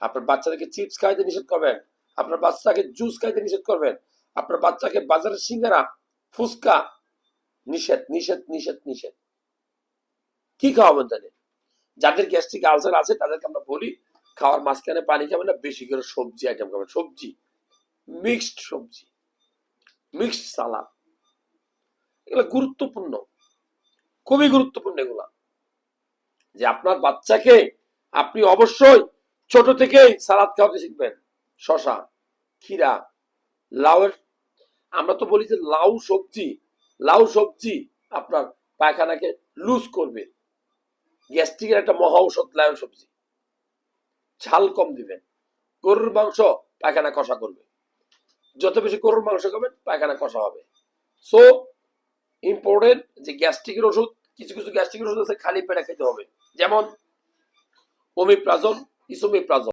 আপনার বাচ্চাদেরকে চিপস খাইতে নিষেধ করবেন, আপনার বাচ্চাকে জুস খাইতে নিষেধ করবেন, আপনার বাচ্চাকে বাজারের সিঙ্গারা ফুচকা নিষেধ নিষেধ নিষেধ নিষেধ। কি খাওয়াবেন তাদের? যাদের গ্যাস্ট্রিক আলসার আছে তাদেরকে আমরা বলি খাওয়ার মাঝখানে পানি খাবেন না, বেশি করে সবজি আইটেম খাবেন, সবজি, মিক্সড সবজি, মিক্সড সালাদ, এগুলো গুরুত্বপূর্ণ, খুবই গুরুত্বপূর্ণ এগুলা। যে আপনার বাচ্চাকে আপনি অবশ্যই ছোট থেকেই সালাদ খাওয়াতে শিখবেন। শশা, ক্ষীরা, লাউয়ের, আমরা তো বলি যে লাউ সবজি আপনার পায়খানাকে লুজ করবে। গ্যাস্ট্রিকের একটা মহা ঔষধ লাউ সবজি। ঝাল কম দিবেন। গরুর মাংস পায়খানা কষা করবে, যত বেশি গরুর মাংস খাবেন পায়খানা কষা হবে। সো ইম্পর্টেন্ট যে গ্যাস্ট্রিকের ওষুধ, কিছু কিছু গ্যাস্ট্রিকের ওষুধ আছে খালি পেটে খেতে হবে, যেমন ওমিপ্রাজল, ইসোমিপ্রাজল।